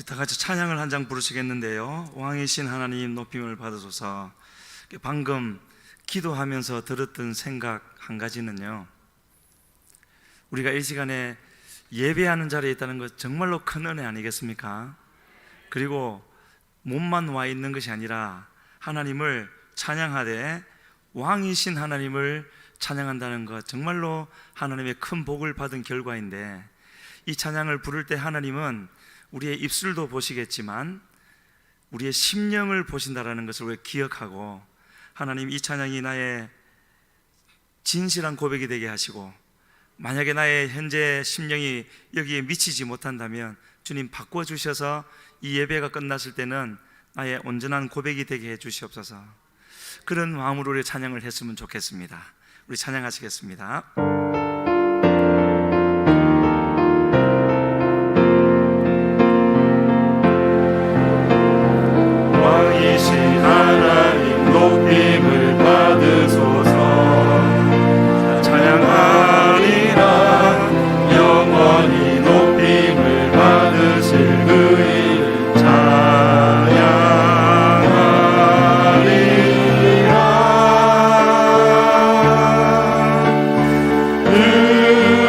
다 같이 찬양을 한 장 부르시겠는데요. 왕이신 하나님 높임을 받으소서. 방금 기도하면서 들었던 생각 한 가지는요, 우리가 이 시간에 예배하는 자리에 있다는 것 정말로 큰 은혜 아니겠습니까? 그리고 몸만 와 있는 것이 아니라 하나님을 찬양하되 왕이신 하나님을 찬양한다는 것, 정말로 하나님의 큰 복을 받은 결과인데, 이 찬양을 부를 때 하나님은 우리의 입술도 보시겠지만 우리의 심령을 보신다라는 것을 우리가 기억하고, 하나님, 이 찬양이 나의 진실한 고백이 되게 하시고, 만약에 나의 현재 심령이 여기에 미치지 못한다면 주님 바꿔주셔서 이 예배가 끝났을 때는 나의 온전한 고백이 되게 해주시옵소서. 그런 마음으로 우리 찬양을 했으면 좋겠습니다. 우리 찬양하시겠습니다. 왕이신 하나님 높임을 받으소서. 찬양하리라. 영원히 높임을 받으실 그 이름 찬양하리라.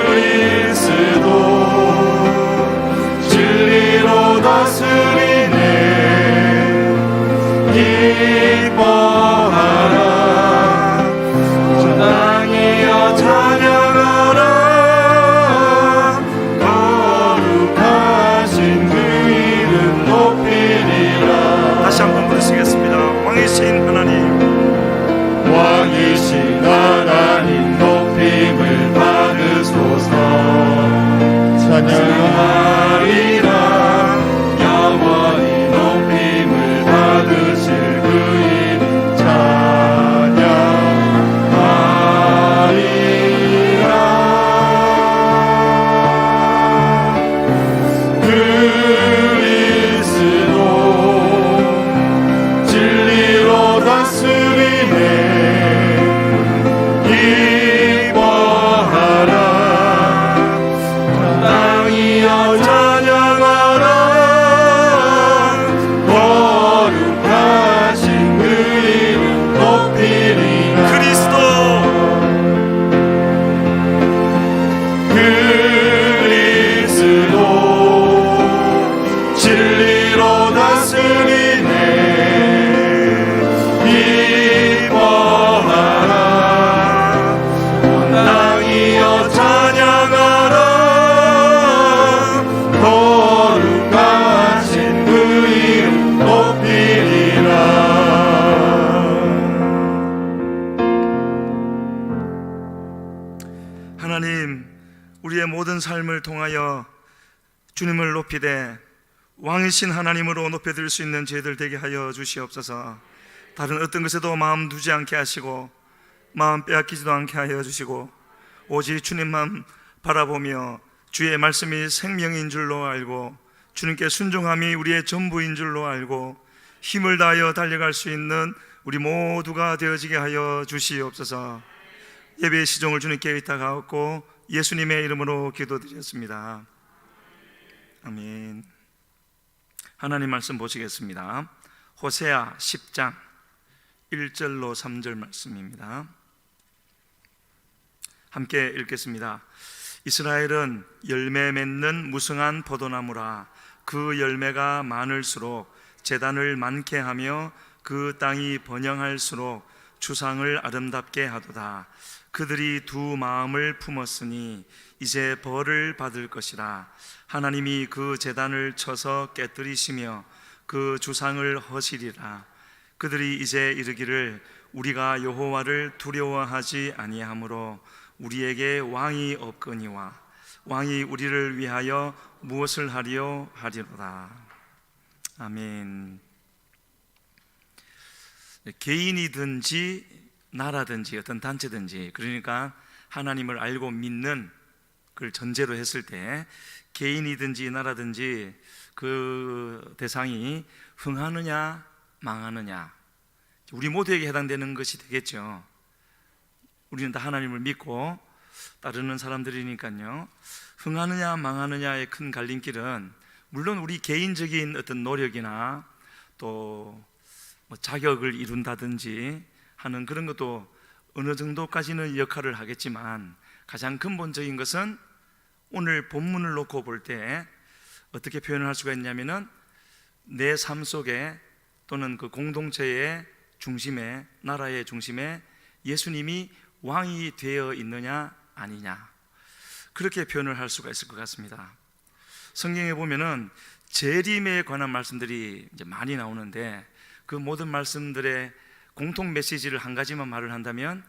그리스도 진리로 다스리네. 기뻐하라. 온 땅이여 찬양하라. 거룩하신 그 이름 높이리라. 다시 한번 부르시겠습니다. 왕이신 하나님, 왕이신 하나님 높임을 받으소서. 찬양하리라. 영원히 높임을 받으실 그 이름 찬양하리라. 그리스도 진리로 다스리네. 기뻐하라. 온 땅이여 찬양하라. 거룩하신 그 이름 높이리라. 그리스도 진리로 다스리네. 기뻐하라. 온 땅이여 찬양하라. 거룩하신 그 이름 높이리라. 하나님, 우리의 모든 삶을 통하여 주님을 높이되 왕이신 하나님으로 높여드릴 수 있는 저희들 되게 하여 주시옵소서. 다른 어떤 것에도 마음 두지 않게 하시고 마음 빼앗기지도 않게 하여 주시고, 오직 주님만 바라보며 주의 말씀이 생명인 줄로 알고 주님께 순종함이 우리의 전부인 줄로 알고 힘을 다하여 달려갈 수 있는 우리 모두가 되어지게 하여 주시옵소서. 예배의 시종을 주님께 의탁하옵고 예수님의 이름으로 기도드렸습니다. 아멘. 하나님 말씀 보시겠습니다. 호세아 10장 1절로 3절 말씀입니다. 함께 읽겠습니다. 이스라엘은 열매 맺는 무성한 포도나무라. 그 열매가 많을수록 제단을 많게 하며 그 땅이 번영할수록 주상을 아름답게 하도다. 그들이 두 마음을 품었으니 이제 벌을 받을 것이라. 하나님이 그 제단을 쳐서 깨뜨리시며 그 주상을 허시리라. 그들이 이제 이르기를 우리가 여호와를 두려워하지 아니하므로 우리에게 왕이 없거니와 왕이 우리를 위하여 무엇을 하리요 하리로다. 아멘. 개인이든지 나라든지 어떤 단체든지, 그러니까 하나님을 알고 믿는 그걸 전제로 했을 때 개인이든지 나라든지 그 대상이 흥하느냐 망하느냐, 우리 모두에게 해당되는 것이 되겠죠. 우리는 다 하나님을 믿고 따르는 사람들이니까요. 흥하느냐 망하느냐의 큰 갈림길은 물론 우리 개인적인 어떤 노력이나 또 뭐 자격을 이룬다든지 하는 그런 것도 어느 정도까지는 역할을 하겠지만, 가장 근본적인 것은 오늘 본문을 놓고 볼 때 어떻게 표현을 할 수가 있냐면은, 내 삶 속에 또는 그 공동체의 중심에, 나라의 중심에 예수님이 왕이 되어 있느냐 아니냐, 그렇게 표현을 할 수가 있을 것 같습니다. 성경에 보면은 재림에 관한 말씀들이 이제 많이 나오는데, 그 모든 말씀들의 공통 메시지를 한 가지만 말을 한다면,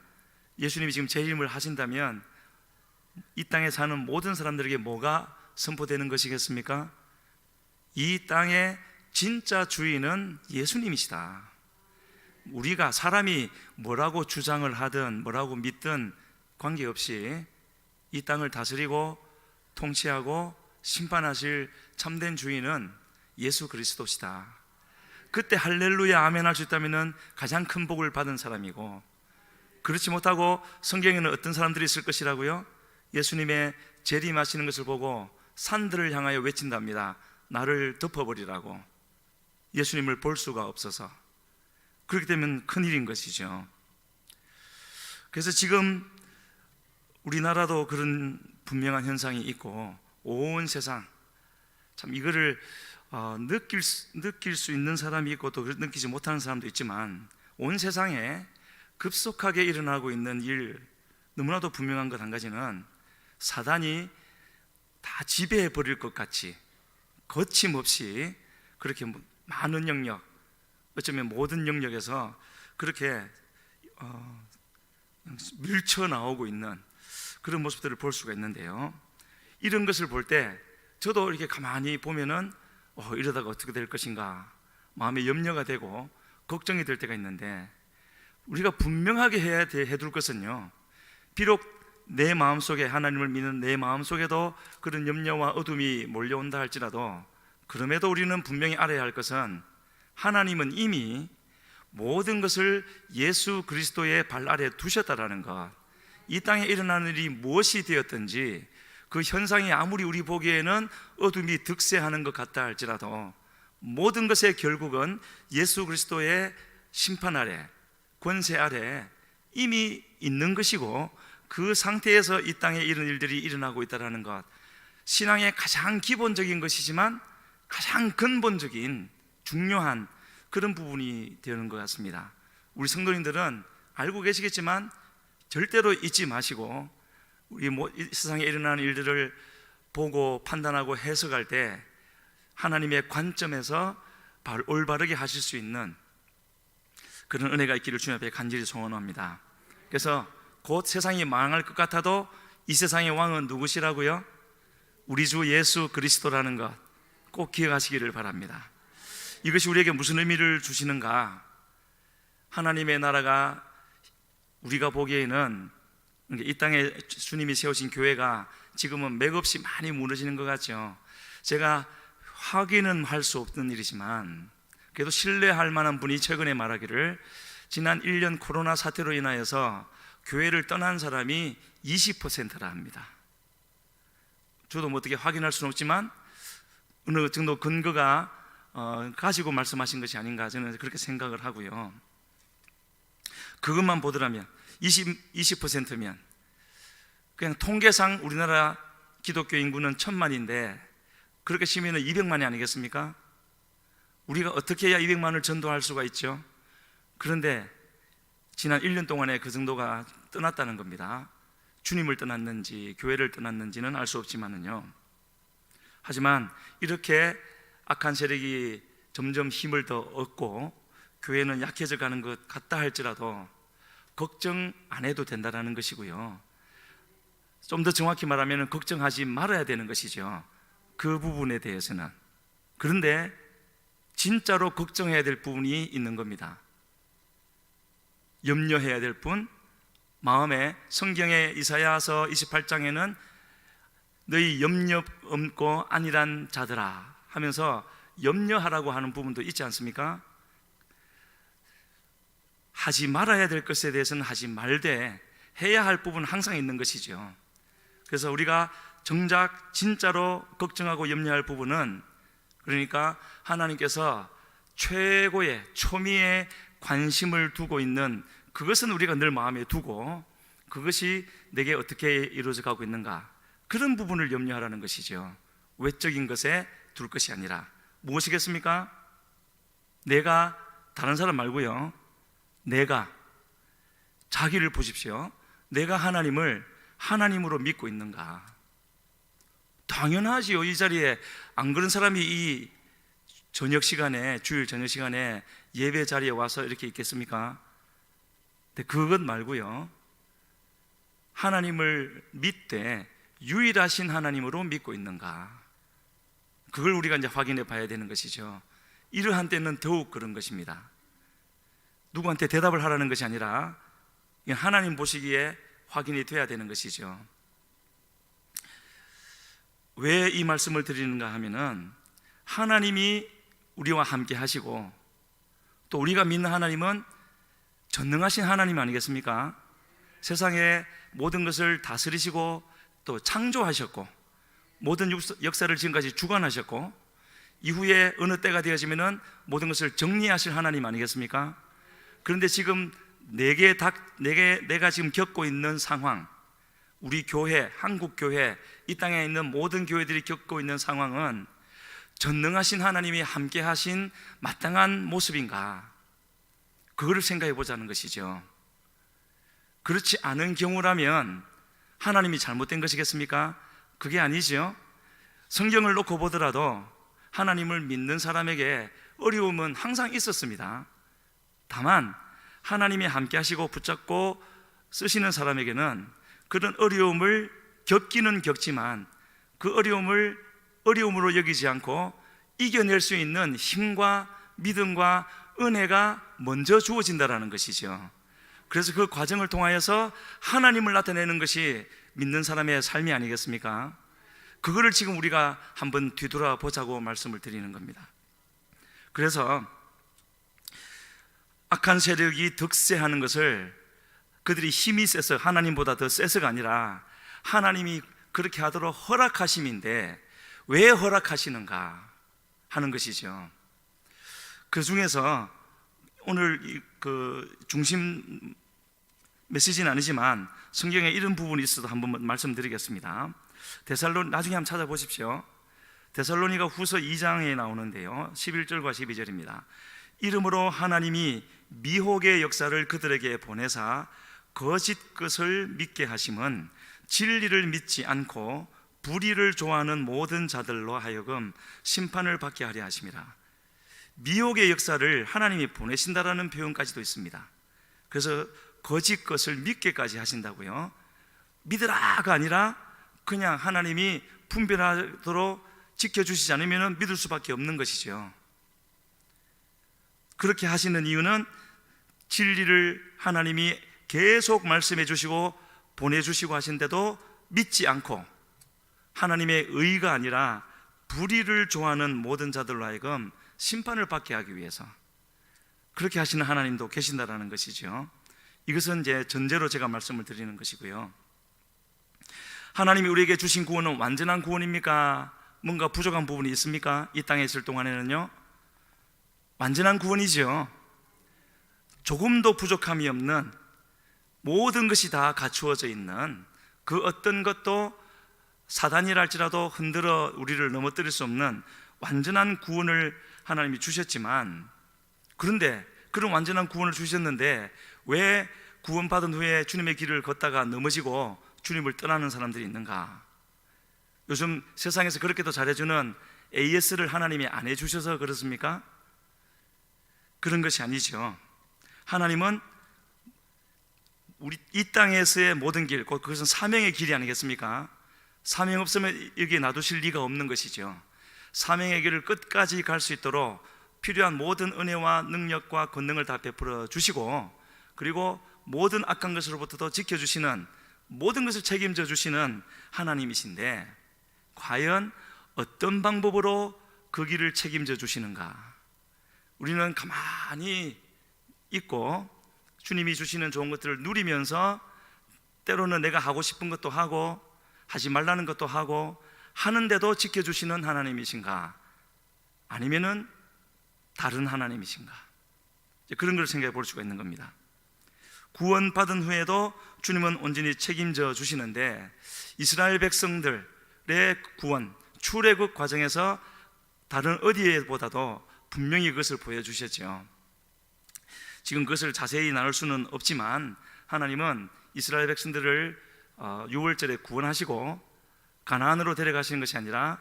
예수님이 지금 재림을 하신다면 이 땅에 사는 모든 사람들에게 뭐가 선포되는 것이겠습니까? 이 땅의 진짜 주인은 예수님이시다. 우리가, 사람이 뭐라고 주장을 하든 뭐라고 믿든 관계없이 이 땅을 다스리고 통치하고 심판하실 참된 주인은 예수 그리스도시다. 그때 할렐루야 아멘 할 수 있다면 가장 큰 복을 받은 사람이고, 그렇지 못하고 성경에는 어떤 사람들이 있을 것이라고요? 예수님의 재림하시는 것을 보고 산들을 향하여 외친답니다. 나를 덮어버리라고. 예수님을 볼 수가 없어서. 그렇게 되면 큰일인 것이죠. 그래서 지금 우리나라도 그런 분명한 현상이 있고, 온 세상, 참 이거를 느낄 수 있는 사람이 있고 또 느끼지 못하는 사람도 있지만, 온 세상에 급속하게 일어나고 있는 일, 너무나도 분명한 것 한 가지는, 사단이 다 지배해 버릴 것 같이 거침없이 그렇게 많은 영역, 어쩌면 모든 영역에서 그렇게 밀쳐 나오고 있는 그런 모습들을 볼 수가 있는데요, 이런 것을 볼 때 저도 이렇게 가만히 보면은 이러다가 어떻게 될 것인가 마음에 염려가 되고 걱정이 될 때가 있는데, 우리가 분명하게 해둘 것은요, 비록 내 마음속에, 하나님을 믿는 내 마음속에도 그런 염려와 어둠이 몰려온다 할지라도, 그럼에도 우리는 분명히 알아야 할 것은, 하나님은 이미 모든 것을 예수 그리스도의 발 아래 두셨다라는 것. 이 땅에 일어나는 일이 무엇이 되었든지, 그 현상이 아무리 우리 보기에는 어둠이 득세하는 것 같다 할지라도, 모든 것의 결국은 예수 그리스도의 심판 아래, 권세 아래 이미 있는 것이고, 그 상태에서 이 땅에 이런 일들이 일어나고 있다는 것, 신앙의 가장 기본적인 것이지만 가장 근본적인 중요한 그런 부분이 되는 것 같습니다. 우리 성도님들은 알고 계시겠지만 절대로 잊지 마시고, 우리 이 세상에 일어나는 일들을 보고 판단하고 해석할 때 하나님의 관점에서 올바르게 하실 수 있는 그런 은혜가 있기를 주님 앞에 간절히 소원합니다. 그래서 곧 세상이 망할 것 같아도 이 세상의 왕은 누구시라고요? 우리 주 예수 그리스도라는 것 꼭 기억하시기를 바랍니다. 이것이 우리에게 무슨 의미를 주시는가? 하나님의 나라가 우리가 보기에는 이 땅에 주님이 세우신 교회가 지금은 맥없이 많이 무너지는 것 같죠. 제가 확인은 할 수 없는 일이지만 그래도 신뢰할 만한 분이 최근에 말하기를, 지난 1년 코로나 사태로 인하여서 교회를 떠난 사람이 20%라 합니다. 저도 뭐 어떻게 확인할 수는 없지만 어느 정도 근거가 가지고 말씀하신 것이 아닌가, 저는 그렇게 생각을 하고요. 그것만 보더라면 20%면 그냥 통계상 우리나라 기독교 인구는 1000만인데 그렇게 치면 200만이 아니겠습니까? 우리가 어떻게 해야 200만을 전도할 수가 있죠? 그런데 지난 1년 동안에 그 정도가 떠났다는 겁니다. 주님을 떠났는지 교회를 떠났는지는 알 수 없지만은요, 하지만 이렇게 악한 세력이 점점 힘을 더 얻고 교회는 약해져 가는 것 같다 할지라도 걱정 안 해도 된다는 것이고요, 좀 더 정확히 말하면 걱정하지 말아야 되는 것이죠, 그 부분에 대해서는. 그런데 진짜로 걱정해야 될 부분이 있는 겁니다. 염려해야 될 분, 마음에, 성경의 이사야서 28장에는 너희 염려 없고 안일한 자들아 하면서 염려하라고 하는 부분도 있지 않습니까? 하지 말아야 될 것에 대해서는 하지 말되 해야 할 부분은 항상 있는 것이죠. 그래서 우리가 정작 진짜로 걱정하고 염려할 부분은 그러니까 하나님께서 최고의 초미의 관심을 두고 있는 그것은 우리가 늘 마음에 두고 그것이 내게 어떻게 이루어져 가고 있는가, 그런 부분을 염려하라는 것이죠. 외적인 것에 둘 것이 아니라 무엇이겠습니까? 내가, 다른 사람 말고요, 내가, 자기를 보십시오. 내가 하나님을 하나님으로 믿고 있는가? 당연하지요. 이 자리에 안 그런 사람이 이 저녁 시간에, 주일 저녁 시간에 예배 자리에 와서 이렇게 있겠습니까? 근데 그것 말고요, 하나님을 믿되 유일하신 하나님으로 믿고 있는가, 그걸 우리가 이제 확인해 봐야 되는 것이죠. 이러한 때는 더욱 그런 것입니다. 누구한테 대답을 하라는 것이 아니라 하나님 보시기에 확인이 돼야 되는 것이죠. 왜 이 말씀을 드리는가 하면은, 하나님이 우리와 함께 하시고 또 우리가 믿는 하나님은 전능하신 하나님 아니겠습니까? 세상의 모든 것을 다스리시고 또 창조하셨고 모든 역사를 지금까지 주관하셨고 이후에 어느 때가 되어지면은 모든 것을 정리하실 하나님 아니겠습니까? 그런데 지금 내가 지금 겪고 있는 상황, 우리 교회, 한국 교회, 이 땅에 있는 모든 교회들이 겪고 있는 상황은 전능하신 하나님이 함께 하신 마땅한 모습인가, 그거를 생각해 보자는 것이죠. 그렇지 않은 경우라면 하나님이 잘못된 것이겠습니까? 그게 아니죠. 성경을 놓고 보더라도 하나님을 믿는 사람에게 어려움은 항상 있었습니다. 다만 하나님이 함께 하시고 붙잡고 쓰시는 사람에게는 그런 어려움을 겪기는 겪지만 그 어려움을 어려움으로 여기지 않고 이겨낼 수 있는 힘과 믿음과 은혜가 먼저 주어진다는 것이죠. 그래서 그 과정을 통하여서 하나님을 나타내는 것이 믿는 사람의 삶이 아니겠습니까? 그거를 지금 우리가 한번 뒤돌아보자고 말씀을 드리는 겁니다. 그래서 악한 세력이 득세하는 것을 그들이 힘이 세서, 하나님보다 더 세서가 아니라 하나님이 그렇게 하도록 허락하심인데 왜 허락하시는가 하는 것이죠. 그 중에서 오늘 그 중심 메시지는 아니지만 성경에 이런 부분이 있어도 한번 말씀드리겠습니다. 나중에 한번 찾아보십시오. 데살로니가 후서 2장에 나오는데요, 11절과 12절입니다. 이러므로 하나님이 미혹의 역사를 그들에게 보내사 거짓 것을 믿게 하심은 진리를 믿지 않고 불의를 좋아하는 모든 자들로 하여금 심판을 받게 하려 하심이라. 미혹의 역사를 하나님이 보내신다라는 표현까지도 있습니다. 그래서 거짓 것을 믿게까지 하신다고요. 믿으라가 아니라 그냥 하나님이 분별하도록 지켜주시지 않으면 믿을 수밖에 없는 것이죠. 그렇게 하시는 이유는 진리를 하나님이 계속 말씀해 주시고 보내주시고 하신데도 믿지 않고 하나님의 의가 아니라 불의를 좋아하는 모든 자들로 하여금 심판을 받게 하기 위해서 그렇게 하시는 하나님도 계신다라는 것이죠. 이것은 이제 전제로 제가 말씀을 드리는 것이고요. 하나님이 우리에게 주신 구원은 완전한 구원입니까? 뭔가 부족한 부분이 있습니까? 이 땅에 있을 동안에는요, 완전한 구원이죠. 조금도 부족함이 없는, 모든 것이 다 갖추어져 있는, 그 어떤 것도 사단이랄지라도 흔들어 우리를 넘어뜨릴 수 없는 완전한 구원을 하나님이 주셨지만, 그런데 그런 완전한 구원을 주셨는데 왜 구원받은 후에 주님의 길을 걷다가 넘어지고 주님을 떠나는 사람들이 있는가? 요즘 세상에서 그렇게도 잘해주는 AS를 하나님이 안 해주셔서 그렇습니까? 그런 것이 아니죠. 하나님은 우리 이 땅에서의 모든 길, 그것은 사명의 길이 아니겠습니까? 사명 없으면 여기에 놔두실 리가 없는 것이죠. 사명의 길을 끝까지 갈 수 있도록 필요한 모든 은혜와 능력과 권능을 다 베풀어 주시고, 그리고 모든 악한 것으로부터도 지켜주시는, 모든 것을 책임져 주시는 하나님이신데, 과연 어떤 방법으로 그 길을 책임져 주시는가? 우리는 가만히 있고 주님이 주시는 좋은 것들을 누리면서 때로는 내가 하고 싶은 것도 하고 하지 말라는 것도 하고 하는데도 지켜주시는 하나님이신가? 아니면은 다른 하나님이신가? 그런 걸 생각해 볼 수가 있는 겁니다. 구원받은 후에도 주님은 온전히 책임져 주시는데 이스라엘 백성들의 구원, 출애굽 과정에서 다른 어디에보다도 분명히 그것을 보여주셨죠. 지금 그것을 자세히 나눌 수는 없지만 하나님은 이스라엘 백성들을 6월절에 구원하시고 가나안으로 데려가시는 것이 아니라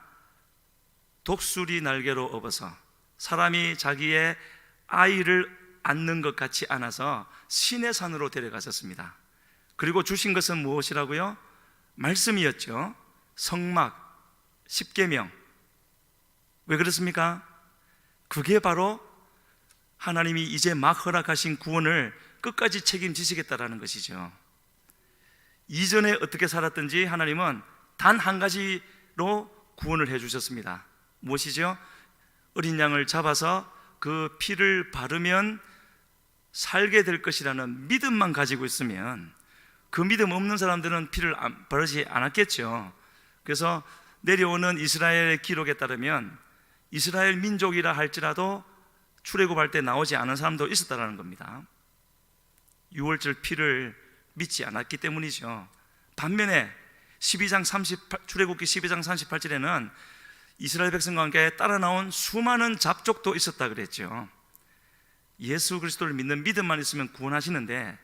독수리 날개로 업어서 사람이 자기의 아이를 안는 것 같이 안아서 시내산으로 데려가셨습니다. 그리고 주신 것은 무엇이라고요? 말씀이었죠. 성막, 십계명. 왜 그렇습니까? 그게 바로 하나님이 이제 막 허락하신 구원을 끝까지 책임지시겠다라는 것이죠. 이전에 어떻게 살았든지 하나님은 단 한 가지로 구원을 해주셨습니다. 무엇이죠? 어린 양을 잡아서 그 피를 바르면 살게 될 것이라는 믿음만 가지고 있으면, 그 믿음 없는 사람들은 피를 바르지 않았겠죠. 그래서 내려오는 이스라엘의 기록에 따르면 이스라엘 민족이라 할지라도 출애굽할 때 나오지 않은 사람도 있었다는 겁니다. 6월절 피를 믿지 않았기 때문이죠. 반면에 출애굽기 12장 38절에는 이스라엘 백성과 함께 따라 나온 수많은 잡족도 있었다 그랬죠. 예수 그리스도를 믿는 믿음만 있으면 구원하시는데,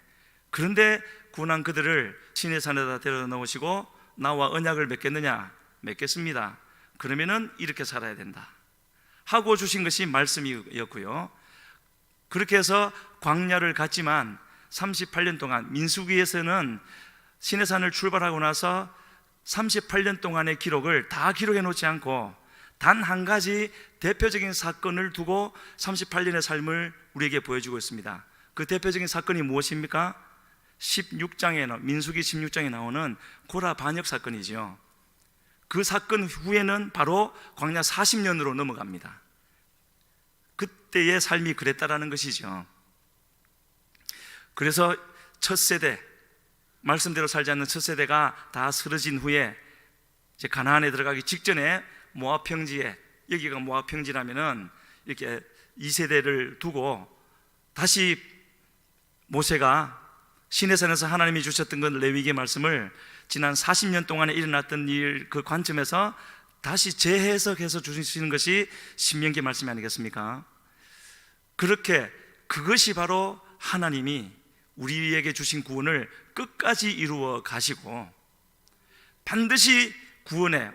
그런데 구원한 그들을 시내산에다 데려 놓으시고 나와 언약을 맺겠느냐? 맺겠습니다. 그러면은 이렇게 살아야 된다 하고 주신 것이 말씀이었고요. 그렇게 해서 광야를 갔지만 38년 동안, 민수기에서는 시내산을 출발하고 나서 38년 동안의 기록을 다 기록해 놓지 않고 단 한 가지 대표적인 사건을 두고 38년의 삶을 우리에게 보여주고 있습니다. 그 대표적인 사건이 무엇입니까? 민수기 16장에 나오는 고라 반역 사건이죠. 그 사건 후에는 바로 광야 40년으로 넘어갑니다. 그때의 삶이 그랬다라는 것이죠. 그래서 첫 세대, 말씀대로 살지 않는 첫 세대가 다 쓰러진 후에 이제 가나안에 들어가기 직전에 모압 평지에, 여기가 모압 평지라면은 이렇게 2세대를 두고 다시 모세가 시내산에서 하나님이 주셨던 건 레위기의 말씀을 지난 40년 동안에 일어났던 일, 그 관점에서 다시 재해석해서 주시는 것이 신명기 말씀이 아니겠습니까? 그렇게 그것이 바로 하나님이 우리에게 주신 구원을 끝까지 이루어 가시고 반드시 구원에,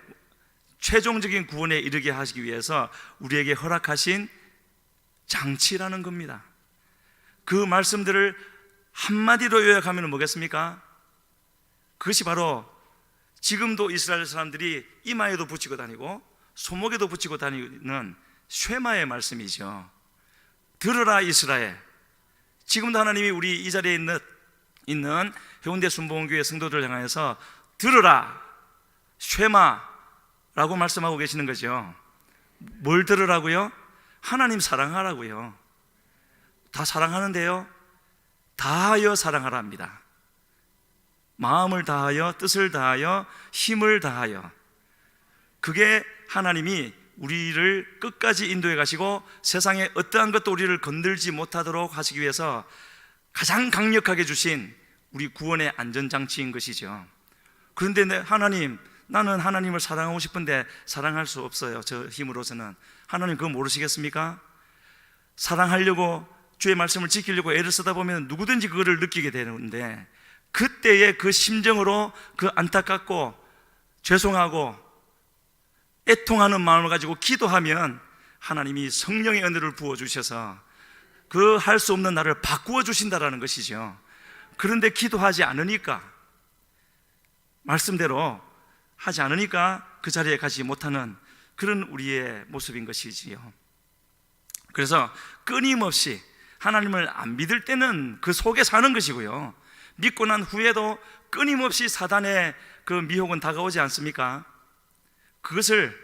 최종적인 구원에 이르게 하시기 위해서 우리에게 허락하신 장치라는 겁니다. 그 말씀들을 한마디로 요약하면 뭐겠습니까? 그것이 바로 지금도 이스라엘 사람들이 이마에도 붙이고 다니고 손목에도 붙이고 다니는 쉐마의 말씀이죠. 들으라 이스라엘. 지금도 하나님이 우리 이 자리에 있는 해운대 순복음교회 성도들을 향해서 들으라 쉐마라고 말씀하고 계시는 거죠. 뭘 들으라고요? 하나님 사랑하라고요. 다 사랑하는데요, 다하여 사랑하라 합니다. 마음을 다하여, 뜻을 다하여, 힘을 다하여. 그게 하나님이 우리를 끝까지 인도해 가시고 세상에 어떠한 것도 우리를 건들지 못하도록 하시기 위해서 가장 강력하게 주신 우리 구원의 안전장치인 것이죠. 그런데 하나님, 나는 하나님을 사랑하고 싶은데 사랑할 수 없어요. 저 힘으로서는. 하나님 그거 모르시겠습니까? 사랑하려고, 주의 말씀을 지키려고 애를 쓰다 보면 누구든지 그거를 느끼게 되는데, 그때의 그 심정으로 그 안타깝고 죄송하고 애통하는 마음을 가지고 기도하면 하나님이 성령의 은혜를 부어주셔서 그 할 수 없는 나를 바꾸어 주신다라는 것이죠. 그런데 기도하지 않으니까, 말씀대로 하지 않으니까 그 자리에 가지 못하는 그런 우리의 모습인 것이지요. 그래서 끊임없이 하나님을 안 믿을 때는 그 속에 사는 것이고요, 믿고 난 후에도 끊임없이 사단의 그 미혹은 다가오지 않습니까? 그것을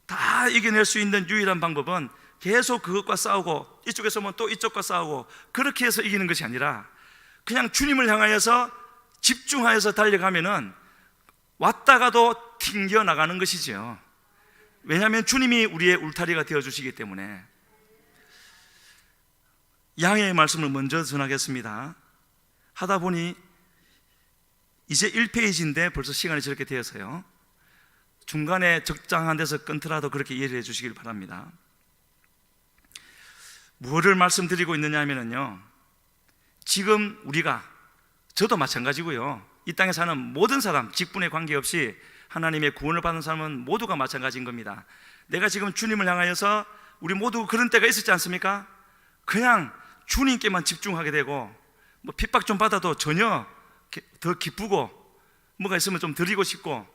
다 이겨낼 수 있는 유일한 방법은 계속 그것과 싸우고, 이쪽에서 오면 또 이쪽과 싸우고, 그렇게 해서 이기는 것이 아니라 그냥 주님을 향하여서 집중하여서 달려가면은 왔다가도 튕겨 나가는 것이죠. 왜냐하면 주님이 우리의 울타리가 되어주시기 때문에. 양해의 말씀을 먼저 전하겠습니다. 하다 보니 이제 1페이지인데 벌써 시간이 저렇게 되어서요, 중간에 적당한 데서 끊더라도 그렇게 이해를 해 주시길 바랍니다. 무엇을 말씀드리고 있느냐 하면요, 지금 우리가, 저도 마찬가지고요, 이 땅에 사는 모든 사람, 직분에 관계없이 하나님의 구원을 받은 사람은 모두가 마찬가지인 겁니다. 내가 지금 주님을 향하여서 우리 모두 그런 때가 있었지 않습니까? 그냥 주님께만 집중하게 되고, 뭐 핍박 좀 받아도 전혀 더 기쁘고, 뭐가 있으면 좀 드리고 싶고,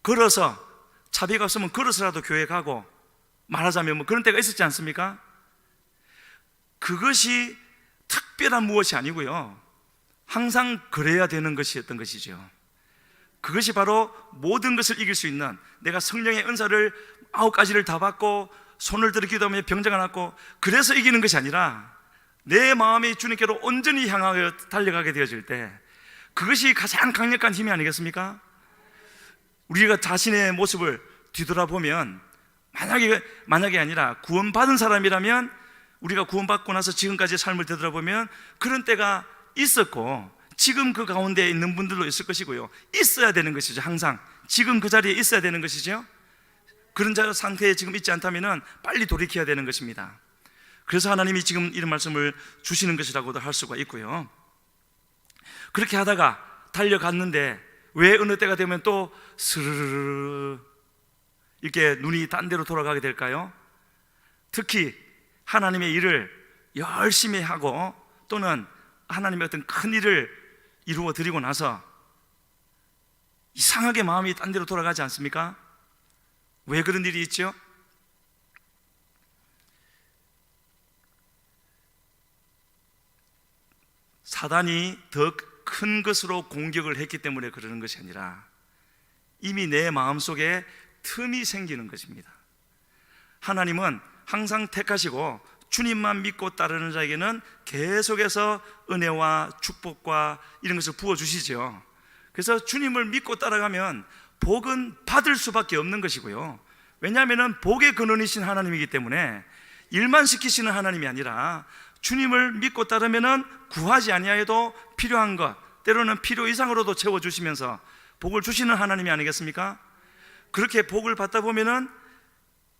걸어서, 차비가 없으면 걸어서라도 교회 가고, 말하자면 뭐 그런 때가 있었지 않습니까? 그것이 특별한 무엇이 아니고요, 항상 그래야 되는 것이었던 것이죠. 그것이 바로 모든 것을 이길 수 있는, 내가 성령의 은사를 9가지를 다 받고 손을 들어 기도하며 병자가 낫고 그래서 이기는 것이 아니라, 내 마음이 주님께로 온전히 향하여 달려가게 되어질 때, 그것이 가장 강력한 힘이 아니겠습니까? 우리가 자신의 모습을 뒤돌아보면, 만약에 아니라 구원받은 사람이라면, 우리가 구원받고 나서 지금까지 삶을 되돌아보면 그런 때가 있었고, 지금 그 가운데 있는 분들도 있을 것이고요, 있어야 되는 것이죠. 항상 지금 그 자리에 있어야 되는 것이죠. 그런 상태에 지금 있지 않다면 빨리 돌이켜야 되는 것입니다. 그래서 하나님이 지금 이런 말씀을 주시는 것이라고도 할 수가 있고요. 그렇게 하다가 달려갔는데 왜 어느 때가 되면 또 스르르르 이렇게 눈이 딴 데로 돌아가게 될까요? 특히 하나님의 일을 열심히 하고, 또는 하나님의 어떤 큰 일을 이루어 드리고 나서 이상하게 마음이 딴 데로 돌아가지 않습니까? 왜 그런 일이 있죠? 사단이 더 큰 것으로 공격을 했기 때문에 그러는 것이 아니라, 이미 내 마음속에 틈이 생기는 것입니다. 하나님은 항상 택하시고 주님만 믿고 따르는 자에게는 계속해서 은혜와 축복과 이런 것을 부어주시죠. 그래서 주님을 믿고 따라가면 복은 받을 수밖에 없는 것이고요, 왜냐하면 복의 근원이신 하나님이기 때문에 일만 시키시는 하나님이 아니라, 주님을 믿고 따르면 구하지 아니하여도 필요한 것, 때로는 필요 이상으로도 채워주시면서 복을 주시는 하나님이 아니겠습니까? 그렇게 복을 받다 보면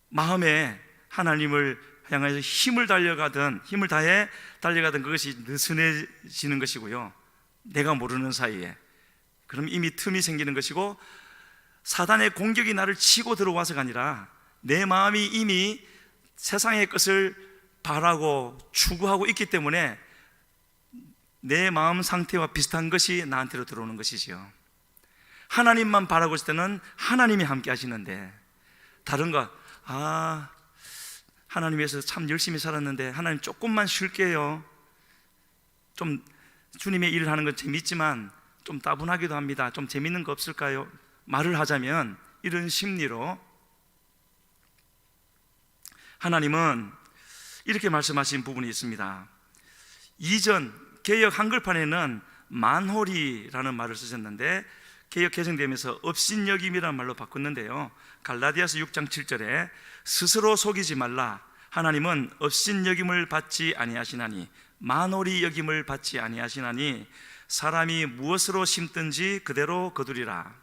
마음에 하나님을 향해서 힘을 다해 달려가던 그것이 느슨해지는 것이고요, 내가 모르는 사이에 그럼 이미 틈이 생기는 것이고, 사단의 공격이 나를 치고 들어와서가 아니라 내 마음이 이미 세상의 것을 바라고 추구하고 있기 때문에 내 마음 상태와 비슷한 것이 나한테로 들어오는 것이지요. 하나님만 바라고 있을 때는 하나님이 함께 하시는데, 다른 것, 하나님 위해서 참 열심히 살았는데 하나님 조금만 쉴게요, 좀 주님의 일을 하는 건 재밌지만 좀 따분하기도 합니다, 좀 재밌는 거 없을까요? 말을 하자면 이런 심리로 하나님은 이렇게 말씀하신 부분이 있습니다. 이전 개역 한글판에는 만홀이라는 말을 쓰셨는데, 개역 개정되면서 업신여김이라는 말로 바꿨는데요, 갈라디아서 6장 7절에 스스로 속이지 말라, 하나님은 업신여김을 받지 아니하시나니 만홀이 여김을 받지 아니하시나니 사람이 무엇으로 심든지 그대로 거두리라.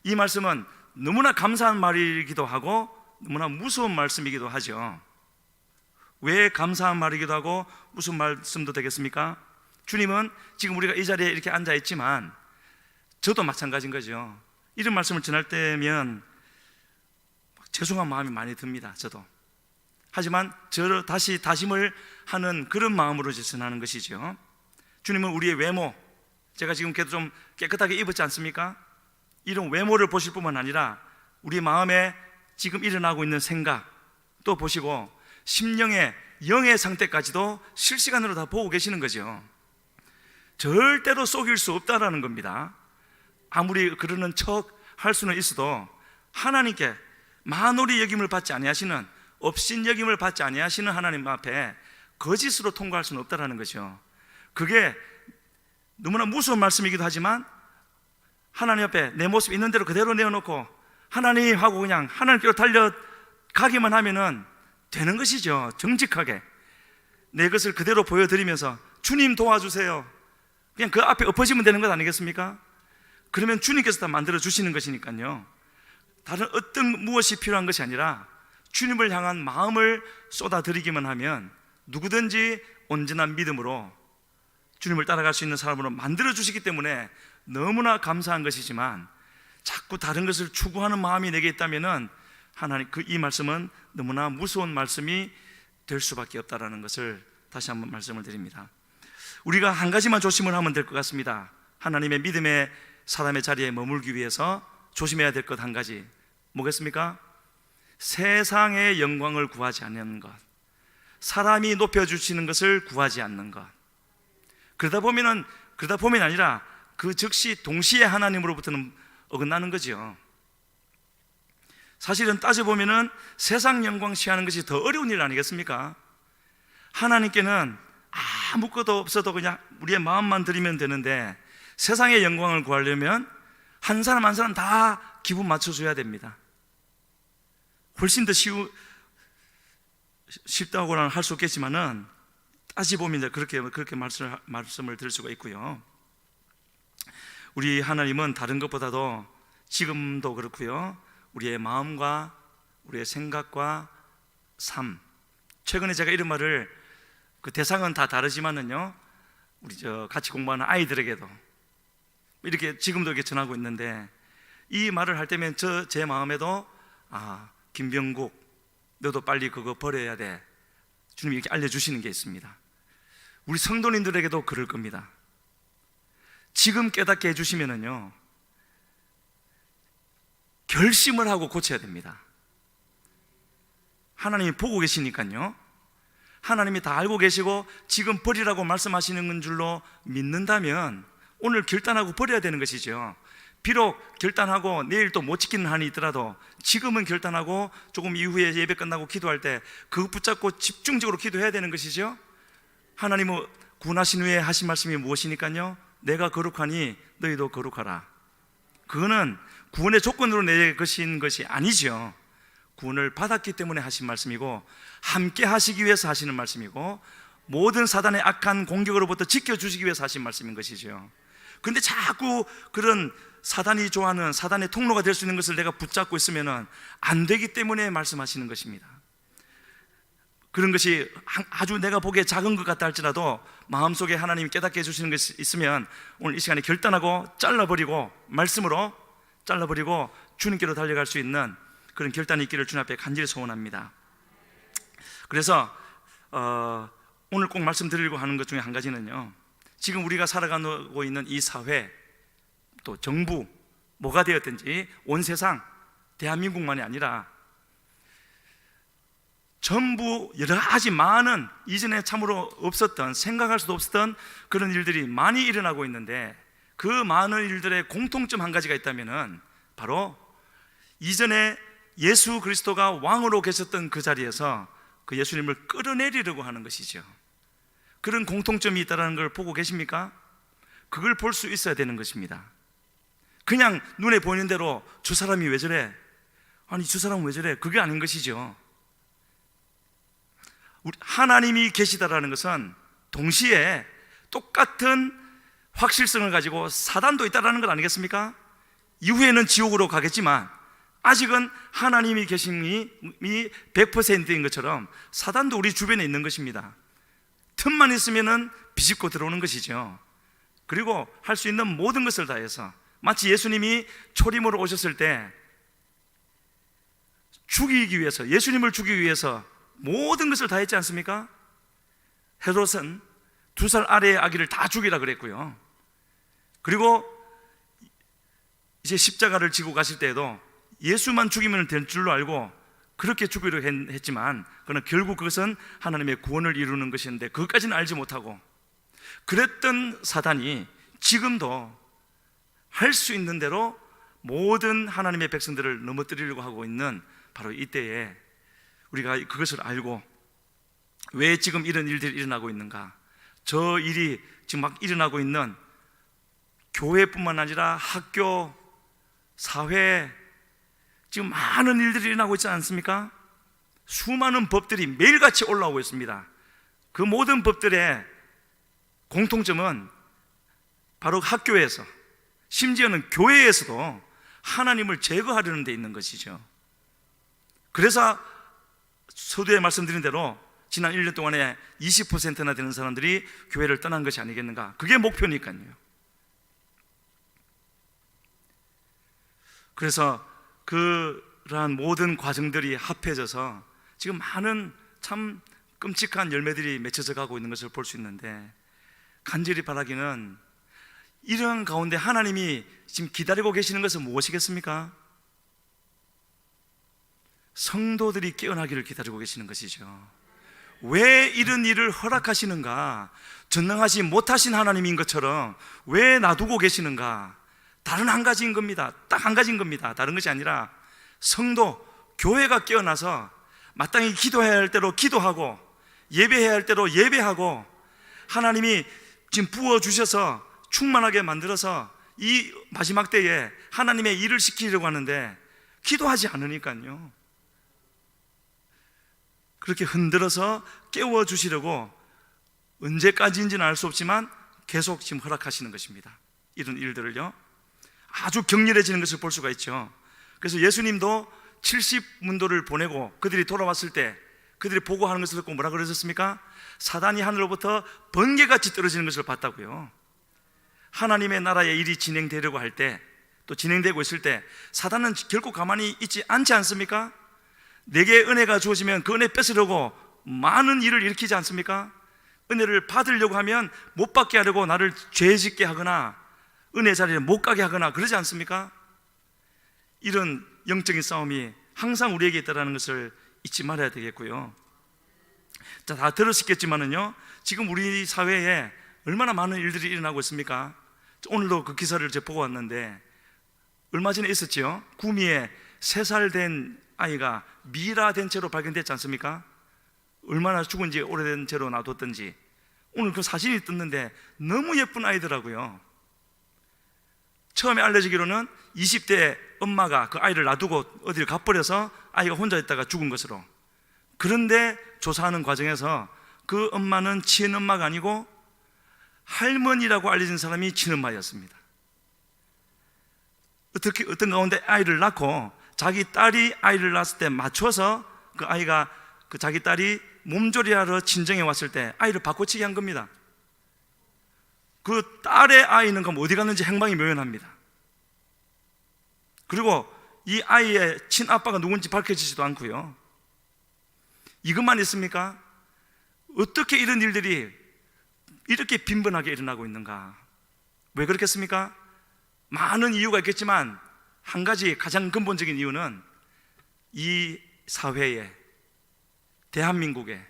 이 말씀은 너무나 감사한 말이기도 하고 너무나 무서운 말씀이기도 하죠. 왜 감사한 말이기도 하고 무슨 말씀도 되겠습니까? 주님은 지금 우리가 이 자리에 이렇게 앉아 있지만 저도 마찬가지인 거죠. 이런 말씀을 전할 때면 죄송한 마음이 많이 듭니다, 저도. 하지만 저를 다시 다짐을 하는 그런 마음으로 전하는 것이죠. 주님은 우리의 외모, 제가 지금 그래도 좀 깨끗하게 입었지 않습니까? 이런 외모를 보실 뿐만 아니라 우리 마음에 지금 일어나고 있는 생각 또 보시고, 심령의 영의 상태까지도 실시간으로 다 보고 계시는 거죠. 절대로 속일 수 없다라는 겁니다. 아무리 그러는 척 할 수는 있어도 하나님께 만홀이 여김을 받지 아니하시는, 업신 여김을 받지 아니하시는 하나님 앞에 거짓으로 통과할 수는 없다라는 거죠. 그게 너무나 무서운 말씀이기도 하지만, 하나님 앞에 내 모습 있는 대로 그대로 내어놓고 하나님하고 그냥 하나님께로 달려가기만 하면은 되는 것이죠. 정직하게 내 것을 그대로 보여드리면서 주님 도와주세요, 그냥 그 앞에 엎어지면 되는 것 아니겠습니까? 그러면 주님께서 다 만들어 주시는 것이니까요. 다른 어떤 무엇이 필요한 것이 아니라 주님을 향한 마음을 쏟아드리기만 하면 누구든지 온전한 믿음으로 주님을 따라갈 수 있는 사람으로 만들어 주시기 때문에 너무나 감사한 것이지만, 자꾸 다른 것을 추구하는 마음이 내게 있다면은 하나님 이 말씀은 너무나 무서운 말씀이 될 수밖에 없다라는 것을 다시 한번 말씀을 드립니다. 우리가 한 가지만 조심을 하면 될 것 같습니다. 하나님의 믿음의 사람의 자리에 머물기 위해서 조심해야 될 것 한 가지, 뭐겠습니까? 세상의 영광을 구하지 않는 것, 사람이 높여주시는 것을 구하지 않는 것. 그러다 보면 아니라 그 즉시 동시에 하나님으로부터는 어긋나는 거죠. 사실은 따져보면은 세상 영광 취하는 것이 더 어려운 일 아니겠습니까? 하나님께는 아무것도 없어도 그냥 우리의 마음만 드리면 되는데, 세상의 영광을 구하려면 한 사람 한 사람 다 기분 맞춰줘야 됩니다. 훨씬 더 쉽다고는 할 수 없겠지만은 따지보면 그렇게 말씀을 드릴 수가 있고요. 우리 하나님은 다른 것보다도 지금도 그렇고요, 우리의 마음과 우리의 생각과 삶, 최근에 제가 이런 말을, 그 대상은 다 다르지만은요, 우리 같이 공부하는 아이들에게도 이렇게 지금도 이렇게 전하고 있는데, 이 말을 할 때면 제 마음에도 김병국, 너도 빨리 그거 버려야 돼, 주님이 이렇게 알려주시는 게 있습니다. 우리 성도님들에게도 그럴 겁니다. 지금 깨닫게 해주시면은요, 결심을 하고 고쳐야 됩니다. 하나님이 보고 계시니까요. 하나님이 다 알고 계시고 지금 버리라고 말씀하시는 줄로 믿는다면 오늘 결단하고 버려야 되는 것이죠. 비록 결단하고 내일 또 못 지키는 한이 있더라도 지금은 결단하고 조금 이후에 예배 끝나고 기도할 때 그거 붙잡고 집중적으로 기도해야 되는 것이죠. 하나님은 구원하신 후에 하신 말씀이 무엇이니까요, 내가 거룩하니 너희도 거룩하라. 그거는 구원의 조건으로 내것인 것이 아니죠. 구원을 받았기 때문에 하신 말씀이고, 함께 하시기 위해서 하시는 말씀이고, 모든 사단의 악한 공격으로부터 지켜주시기 위해서 하신 말씀인 것이죠. 그런데 자꾸 그런 사단이 좋아하는 사단의 통로가 될 수 있는 것을 내가 붙잡고 있으면 안 되기 때문에 말씀하시는 것입니다. 그런 것이 아주 내가 보기에 작은 것 같다 할지라도 마음속에 하나님이 깨닫게 해주시는 것이 있으면 오늘 이 시간에 결단하고 잘라버리고, 말씀으로 잘라버리고 주님께로 달려갈 수 있는 그런 결단이 있기를 주님 앞에 간절히 소원합니다. 그래서 오늘 꼭 말씀드리려고 하는 것 중에 한 가지는요, 지금 우리가 살아가고 있는 이 사회, 또 정부, 뭐가 되었든지 온 세상, 대한민국만이 아니라 전부 여러 가지 많은, 이전에 참으로 없었던, 생각할 수도 없었던 그런 일들이 많이 일어나고 있는데, 그 많은 일들의 공통점 한 가지가 있다면은 바로 이전에 예수 그리스도가 왕으로 계셨던 그 자리에서 그 예수님을 끌어내리려고 하는 것이죠. 그런 공통점이 있다는 걸 보고 계십니까? 그걸 볼 수 있어야 되는 것입니다. 그냥 눈에 보이는 대로 저 사람이 왜 저래? 아니 저 사람은 왜 저래? 그게 아닌 것이죠. 하나님이 계시다라는 것은 동시에 똑같은 확실성을 가지고 사단도 있다라는 것 아니겠습니까? 이후에는 지옥으로 가겠지만 아직은 하나님이 계심이 100%인 것처럼 사단도 우리 주변에 있는 것입니다. 틈만 있으면은 비집고 들어오는 것이죠. 그리고 할 수 있는 모든 것을 다해서, 마치 예수님이 초림으로 오셨을 때 죽이기 위해서, 예수님을 죽이기 위해서 모든 것을 다 했지 않습니까? 헤롯은 2살 아래의 아기를 다 죽이라 그랬고요. 그리고 이제 십자가를 지고 가실 때에도 예수만 죽이면 될 줄로 알고 그렇게 죽이려 했지만, 그러나 결국 그것은 하나님의 구원을 이루는 것이었는데 그것까지는 알지 못하고 그랬던 사단이 지금도 할 수 있는 대로 모든 하나님의 백성들을 넘어뜨리려고 하고 있는 바로 이때에 우리가 그것을 알고 왜 지금 이런 일들이 일어나고 있는가, 저 일이 지금 막 일어나고 있는 교회뿐만 아니라 학교, 사회, 지금 많은 일들이 일어나고 있지 않습니까? 수많은 법들이 매일같이 올라오고 있습니다. 그 모든 법들의 공통점은 바로 학교에서, 심지어는 교회에서도 하나님을 제거하려는 데 있는 것이죠. 그래서 서두에 말씀드린 대로 지난 1년 동안에 20%나 되는 사람들이 교회를 떠난 것이 아니겠는가. 그게 목표니까요. 그래서 그러한 모든 과정들이 합해져서 지금 많은 참 끔찍한 열매들이 맺혀져 가고 있는 것을 볼 수 있는데, 간절히 바라기는 이런 가운데 하나님이 지금 기다리고 계시는 것은 무엇이겠습니까? 성도들이 깨어나기를 기다리고 계시는 것이죠. 왜 이런 일을 허락하시는가? 전능하시 못하신 하나님인 것처럼 왜 놔두고 계시는가? 다른 한 가지인 겁니다. 딱 한 가지인 겁니다. 다른 것이 아니라 성도, 교회가 깨어나서 마땅히 기도해야 할 때로 기도하고 예배해야 할 때로 예배하고, 하나님이 지금 부어주셔서 충만하게 만들어서 이 마지막 때에 하나님의 일을 시키려고 하는데 기도하지 않으니까요. 그렇게 흔들어서 깨워주시려고 언제까지인지는 알 수 없지만 계속 지금 허락하시는 것입니다. 이런 일들을요, 아주 격렬해지는 것을 볼 수가 있죠. 그래서 예수님도 70문도를 보내고 그들이 돌아왔을 때 그들이 보고하는 것을 듣고 뭐라 그러셨습니까? 사단이 하늘로부터 번개같이 떨어지는 것을 봤다고요. 하나님의 나라의 일이 진행되려고 할 때, 또 진행되고 있을 때 사단은 결코 가만히 있지 않지 않습니까? 내게 은혜가 주어지면 그 은혜 뺏으려고 많은 일을 일으키지 않습니까? 은혜를 받으려고 하면 못 받게 하려고 나를 죄짓게 하거나 은혜 자리에 못 가게 하거나 그러지 않습니까? 이런 영적인 싸움이 항상 우리에게 있다는 것을 잊지 말아야 되겠고요. 자, 다 들으셨겠지만은요, 지금 우리 사회에 얼마나 많은 일들이 일어나고 있습니까? 오늘도 그 기사를 제가 보고 왔는데, 얼마 전에 있었지요. 구미에 3살 된 아이가 미라된 채로 발견됐지 않습니까? 얼마나 죽은지 오래된 채로 놔뒀던지. 오늘 그 사진이 떴는데 너무 예쁜 아이더라고요. 처음에 알려지기로는 20대 엄마가 그 아이를 놔두고 어디를 가버려서 아이가 혼자 있다가 죽은 것으로. 그런데 조사하는 과정에서 그 엄마는 친엄마가 아니고 할머니라고 알려진 사람이 친엄마였습니다. 어떤 가운데 아이를 낳고 자기 딸이 아이를 낳았을 때 맞춰서 그 아이가, 그 자기 딸이 몸조리하러 친정에 왔을 때 아이를 바꿔치기 한 겁니다. 그 딸의 아이는 그럼 어디 갔는지 행방이 묘연합니다. 그리고 이 아이의 친아빠가 누군지 밝혀지지도 않고요. 이것만 있습니까? 어떻게 이런 일들이 이렇게 빈번하게 일어나고 있는가? 왜 그렇겠습니까? 많은 이유가 있겠지만 한 가지 가장 근본적인 이유는 이 사회에, 대한민국에,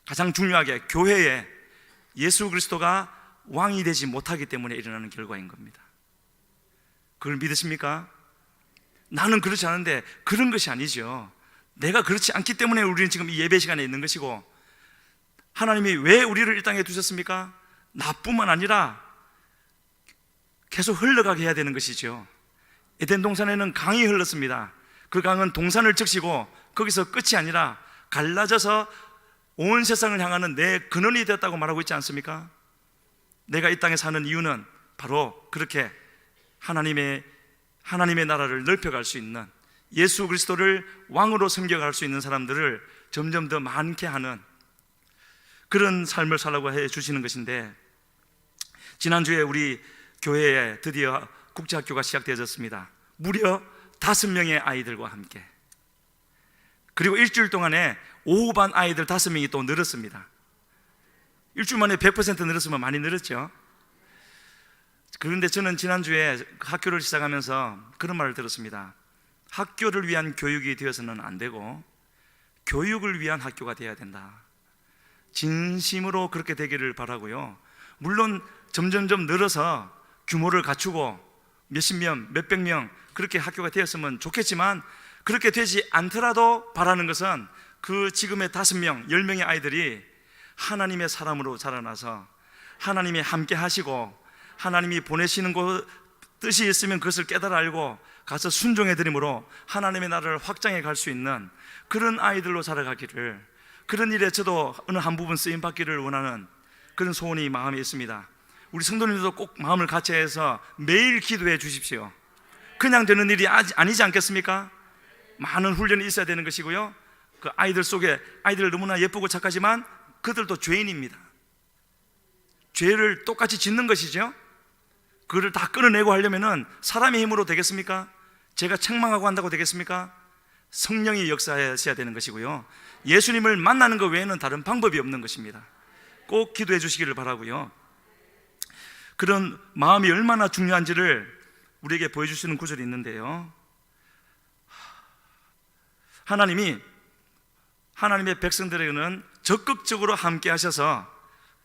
가장 중요하게 교회에 예수 그리스도가 왕이 되지 못하기 때문에 일어나는 결과인 겁니다. 그걸 믿으십니까? 나는 그렇지 않은데, 그런 것이 아니죠. 내가 그렇지 않기 때문에 우리는 지금 이 예배 시간에 있는 것이고, 하나님이 왜 우리를 이 땅에 두셨습니까? 나뿐만 아니라 계속 흘러가게 해야 되는 것이죠. 에덴 동산에는 강이 흘렀습니다. 그 강은 동산을 적시고 거기서 끝이 아니라 갈라져서 온 세상을 향하는 내 근원이 되었다고 말하고 있지 않습니까? 내가 이 땅에 사는 이유는 바로 그렇게 하나님의 나라를 넓혀갈 수 있는, 예수 그리스도를 왕으로 섬겨갈 수 있는 사람들을 점점 더 많게 하는 그런 삶을 살라고 해 주시는 것인데, 지난주에 우리 교회에 드디어 국제학교가 시작되어졌습니다. 무려 5명의 아이들과 함께. 그리고 일주일 동안에 오후반 아이들 5명이 또 늘었습니다. 일주일 만에 100% 늘었으면 많이 늘었죠. 그런데 저는 지난주에 학교를 시작하면서 그런 말을 들었습니다. 학교를 위한 교육이 되어서는 안 되고 교육을 위한 학교가 되어야 된다. 진심으로 그렇게 되기를 바라고요. 물론 점점점 늘어서 규모를 갖추고 몇십 명, 몇백 명 그렇게 학교가 되었으면 좋겠지만, 그렇게 되지 않더라도 바라는 것은 그 지금의 5명, 10명의 아이들이 하나님의 사람으로 자라나서 하나님이 함께 하시고 하나님이 보내시는 곳 뜻이 있으면 그것을 깨달아 알고 가서 순종해 드림으로 하나님의 나라를 확장해 갈 수 있는 그런 아이들로 자라가기를, 그런 일에 저도 어느 한 부분 쓰임 받기를 원하는 그런 소원이 마음에 있습니다. 우리 성도님들도 꼭 마음을 같이 해서 매일 기도해 주십시오. 그냥 되는 일이 아니지 않겠습니까? 많은 훈련이 있어야 되는 것이고요. 그 아이들 속에, 아이들 너무나 예쁘고 착하지만 그들도 죄인입니다. 죄를 똑같이 짓는 것이죠. 그를 다 끌어내고 하려면은 사람의 힘으로 되겠습니까? 제가 책망하고 한다고 되겠습니까? 성령이 역사하셔야 되는 것이고요. 예수님을 만나는 것 외에는 다른 방법이 없는 것입니다. 꼭 기도해 주시기를 바라고요. 그런 마음이 얼마나 중요한지를 우리에게 보여주시는 구절이 있는데요, 하나님이 하나님의 백성들에게는 적극적으로 함께 하셔서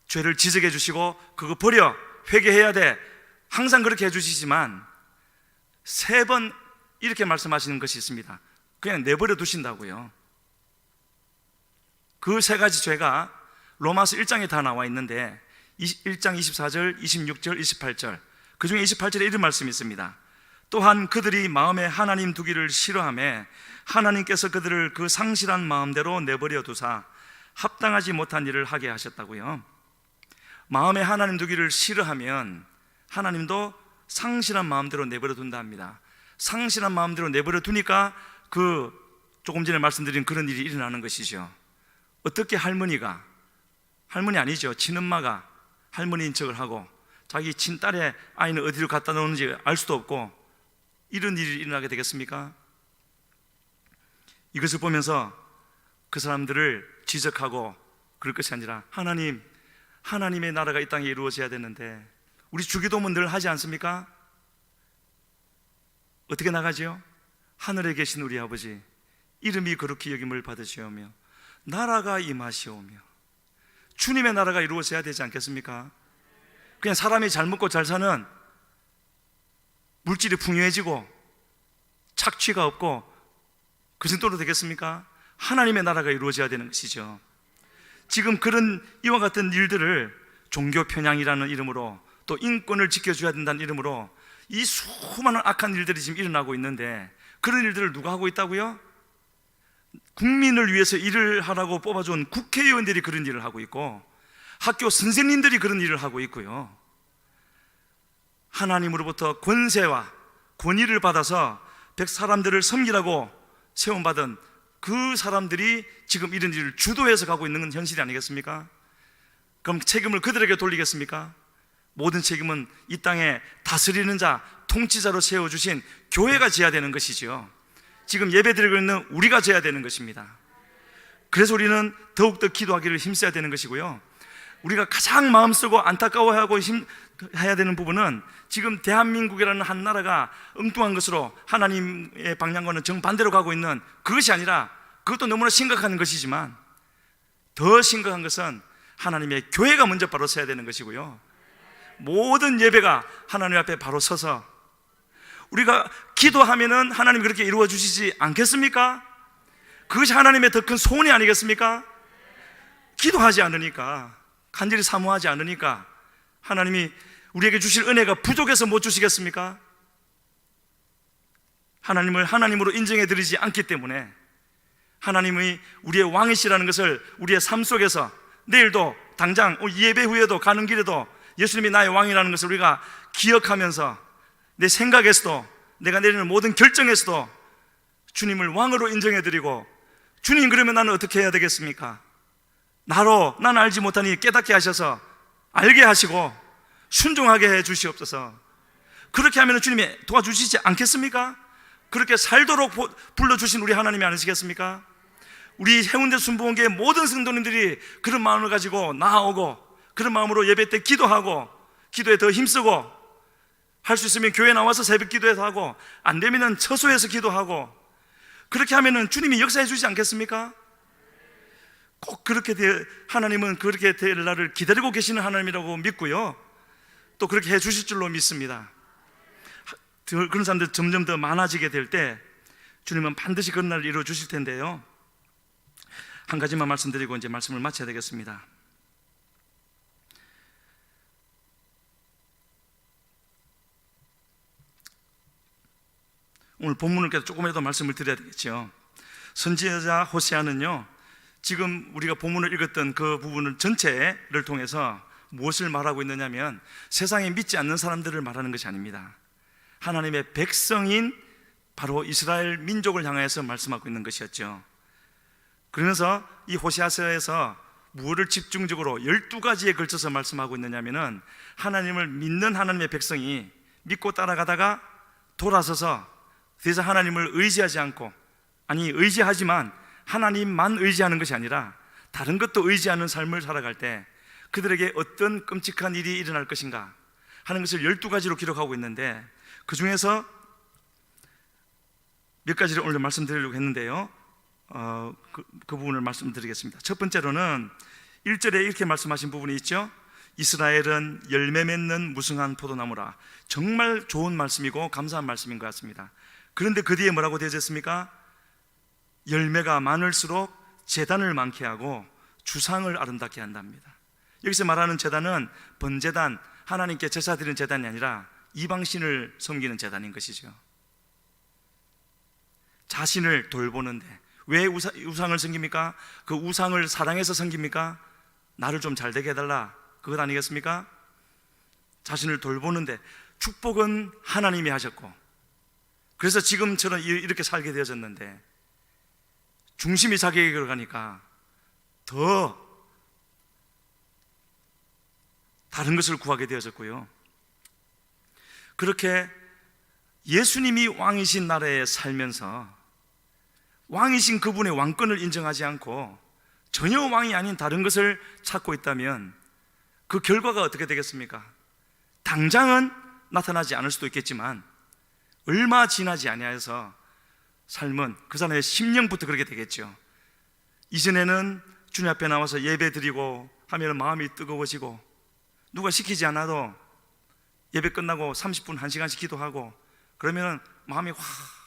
죄를 지적해 주시고 그거 버려, 회개해야 돼, 항상 그렇게 해주시지만 3번 이렇게 말씀하시는 것이 있습니다. 그냥 내버려 두신다고요. 그 3가지 죄가 로마서 1장에 다 나와 있는데 1장 24절, 26절, 28절, 그 중에 28절에 이런 말씀이 있습니다. 또한 그들이 마음에 하나님 두기를 싫어하며 하나님께서 그들을 그 상실한 마음대로 내버려 두사 합당하지 못한 일을 하게 하셨다고요. 마음에 하나님 두기를 싫어하면 하나님도 상실한 마음대로 내버려 둔다 합니다. 상실한 마음대로 내버려 두니까 그 조금 전에 말씀드린 그런 일이 일어나는 것이죠. 어떻게 할머니 아니죠, 친엄마가 할머니인 척을 하고 자기 친딸의 아이는 어디로 갖다 놓는지 알 수도 없고 이런 일이 일어나게 되겠습니까? 이것을 보면서 그 사람들을 지적하고 그럴 것이 아니라 하나님의 나라가 이 땅에 이루어져야 되는데, 우리 주기도문 늘 하지 않습니까? 어떻게 나가죠? 하늘에 계신 우리 아버지, 이름이 거룩히 여김을 받으시오며 나라가 임하시오며. 주님의 나라가 이루어져야 되지 않겠습니까? 그냥 사람이 잘 먹고 잘 사는, 물질이 풍요해지고 착취가 없고 그 정도로 되겠습니까? 하나님의 나라가 이루어져야 되는 것이죠. 지금 그런 이와 같은 일들을 종교 편향이라는 이름으로, 또 인권을 지켜줘야 된다는 이름으로 이 수많은 악한 일들이 지금 일어나고 있는데, 그런 일들을 누가 하고 있다고요? 국민을 위해서 일을 하라고 뽑아준 국회의원들이 그런 일을 하고 있고, 학교 선생님들이 그런 일을 하고 있고요. 하나님으로부터 권세와 권위를 받아서 사람들을 섬기라고 세움받은 그 사람들이 지금 이런 일을 주도해서 가고 있는 건 현실이 아니겠습니까? 그럼 책임을 그들에게 돌리겠습니까? 모든 책임은 이 땅에 다스리는 자, 통치자로 세워주신 교회가 져야 되는 것이죠. 지금 예배드리고 있는 우리가 져야 되는 것입니다. 그래서 우리는 더욱더 기도하기를 힘써야 되는 것이고요. 우리가 가장 마음쓰고 안타까워하고 해야 되는 부분은, 지금 대한민국이라는 한 나라가 엉뚱한 것으로 하나님의 방향과는 정반대로 가고 있는 그것이 아니라, 그것도 너무나 심각한 것이지만 더 심각한 것은 하나님의 교회가 먼저 바로 서야 되는 것이고요. 모든 예배가 하나님 앞에 바로 서서 우리가 기도하면은 하나님이 그렇게 이루어 주시지 않겠습니까? 그것이 하나님의 더 큰 소원이 아니겠습니까? 기도하지 않으니까, 간절히 사모하지 않으니까 하나님이 우리에게 주실 은혜가 부족해서 못 주시겠습니까? 하나님을 하나님으로 인정해 드리지 않기 때문에, 하나님이 우리의 왕이시라는 것을 우리의 삶 속에서 내일도 당장 예배 후에도 가는 길에도 예수님이 나의 왕이라는 것을 우리가 기억하면서, 내 생각에서도, 내가 내리는 모든 결정에서도 주님을 왕으로 인정해 드리고, 주님, 그러면 나는 어떻게 해야 되겠습니까? 나는 알지 못하니 깨닫게 하셔서 알게 하시고 순종하게 해 주시옵소서. 그렇게 하면 주님이 도와주시지 않겠습니까? 그렇게 살도록 불러주신 우리 하나님이 아니시겠습니까? 우리 해운대 순복음교회 모든 성도님들이 그런 마음을 가지고 나아오고, 그런 마음으로 예배 때 기도하고, 기도에 더 힘쓰고, 할 수 있으면 교회 나와서 새벽 기도해서 하고, 안 되면 처소에서 기도하고, 그렇게 하면 주님이 역사해 주지 않겠습니까? 꼭 그렇게 하나님은 그렇게 될 날을 기다리고 계시는 하나님이라고 믿고요, 또 그렇게 해 주실 줄로 믿습니다. 그런 사람들 점점 더 많아지게 될 때 주님은 반드시 그런 날을 이루어 주실 텐데요, 한 가지만 말씀드리고 이제 말씀을 마쳐야 되겠습니다. 오늘 본문을 깨서 조금이라도 말씀을 드려야 되겠죠. 선지자 호세아는요, 지금 우리가 본문을 읽었던 그 부분을 전체를 통해서 무엇을 말하고 있느냐면 세상에 믿지 않는 사람들을 말하는 것이 아닙니다. 하나님의 백성인 바로 이스라엘 민족을 향해서 말씀하고 있는 것이었죠. 그러면서 이 호세아서에서 무엇을 집중적으로 12가지에 걸쳐서 말씀하고 있느냐면은 하나님을 믿는 하나님의 백성이 믿고 따라가다가 돌아서서 더 이상 하나님을 의지하지 않고, 아니 의지하지만 하나님만 의지하는 것이 아니라 다른 것도 의지하는 삶을 살아갈 때 그들에게 어떤 끔찍한 일이 일어날 것인가 하는 것을 12가지로 기록하고 있는데, 그 중에서 몇 가지를 오늘 말씀드리려고 했는데요, 그 부분을 말씀드리겠습니다. 첫 번째로는 1절에 이렇게 말씀하신 부분이 있죠. 이스라엘은 열매 맺는 무성한 포도나무라. 정말 좋은 말씀이고 감사한 말씀인 것 같습니다. 그런데 그 뒤에 뭐라고 되어져 있습니까? 열매가 많을수록 제단을 많게 하고 주상을 아름답게 한답니다. 여기서 말하는 제단은 번제단, 하나님께 제사 드리는 제단이 아니라 이방신을 섬기는 제단인 것이죠. 자신을 돌보는데, 왜 우상을 섬깁니까? 그 우상을 사랑해서 섬깁니까? 나를 좀 잘 되게 해달라, 그것 아니겠습니까? 자신을 돌보는데, 축복은 하나님이 하셨고, 그래서 지금처럼 이렇게 살게 되어졌는데 중심이 자기에게로 가니까 더 다른 것을 구하게 되어졌고요. 그렇게 예수님이 왕이신 나라에 살면서 왕이신 그분의 왕권을 인정하지 않고 전혀 왕이 아닌 다른 것을 찾고 있다면 그 결과가 어떻게 되겠습니까? 당장은 나타나지 않을 수도 있겠지만 얼마 지나지 아니하여서 삶은 그 사람의 심령부터 그렇게 되겠죠. 이전에는 주님 앞에 나와서 예배 드리고 하면 마음이 뜨거워지고, 누가 시키지 않아도 예배 끝나고 30분, 1시간씩 기도하고 그러면 마음이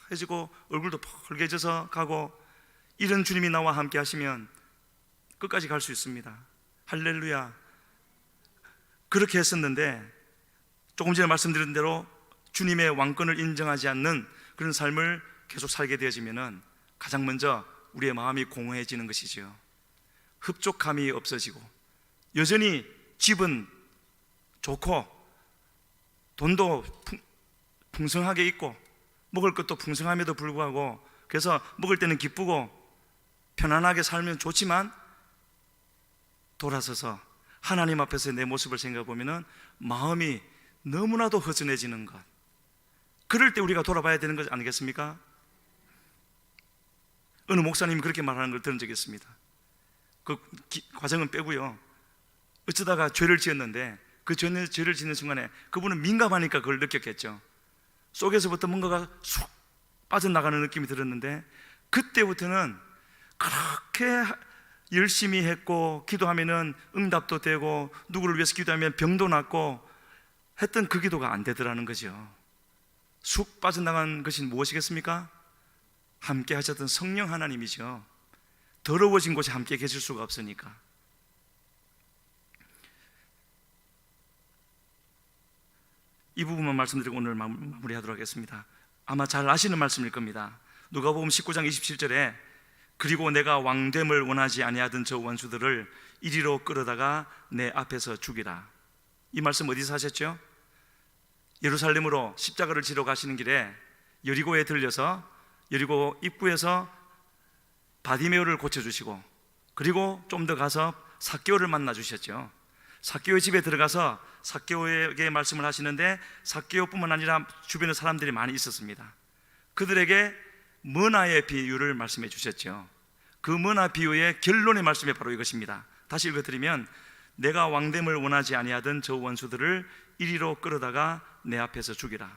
화해지고 얼굴도 펄개져서 가고, 이런 주님이 나와 함께 하시면 끝까지 갈 수 있습니다. 할렐루야. 그렇게 했었는데 조금 전에 말씀드린 대로 주님의 왕권을 인정하지 않는 그런 삶을 계속 살게 되어지면은 가장 먼저 우리의 마음이 공허해지는 것이죠. 흡족함이 없어지고, 여전히 집은 좋고 돈도 풍성하게 있고 먹을 것도 풍성함에도 불구하고, 그래서 먹을 때는 기쁘고 편안하게 살면 좋지만 돌아서서 하나님 앞에서 내 모습을 생각해 보면은 마음이 너무나도 허전해지는 것, 그럴 때 우리가 돌아봐야 되는 것 아니겠습니까? 어느 목사님이 그렇게 말하는 걸 들은 적이 있습니다. 그 과정은 빼고요, 어쩌다가 죄를 지었는데 그 죄를 짓는 순간에 그분은 민감하니까 그걸 느꼈겠죠. 속에서부터 뭔가가 쑥 빠져나가는 느낌이 들었는데, 그때부터는 그렇게 열심히 했고 기도하면은 응답도 되고 누구를 위해서 기도하면 병도 낫고 했던 그 기도가 안 되더라는 거죠. 쑥 빠져나간 것이 무엇이겠습니까? 함께 하셨던 성령 하나님이죠. 더러워진 곳에 함께 계실 수가 없으니까. 이 부분만 말씀드리고 오늘 마무리하도록 하겠습니다. 아마 잘 아시는 말씀일 겁니다. 누가복음 19장 27절에 그리고 내가 왕됨을 원하지 아니하던 저 원수들을 이리로 끌어다가 내 앞에서 죽이라. 이 말씀 어디서 하셨죠? 예루살렘으로 십자가를 지러 가시는 길에 여리고에 들려서 여리고 입구에서 바디메오를 고쳐주시고, 그리고 좀 더 가서 삭개오를 만나 주셨죠. 삭개오의 집에 들어가서 삭개오에게 말씀을 하시는데, 삭개오뿐만 아니라 주변에 사람들이 많이 있었습니다. 그들에게 머나의 비유를 말씀해 주셨죠. 그 머나 비유의 결론의 말씀이 바로 이것입니다. 다시 읽어드리면, 내가 왕됨을 원하지 아니하던 저 원수들을 이리로 끌어다가 내 앞에서 죽이라.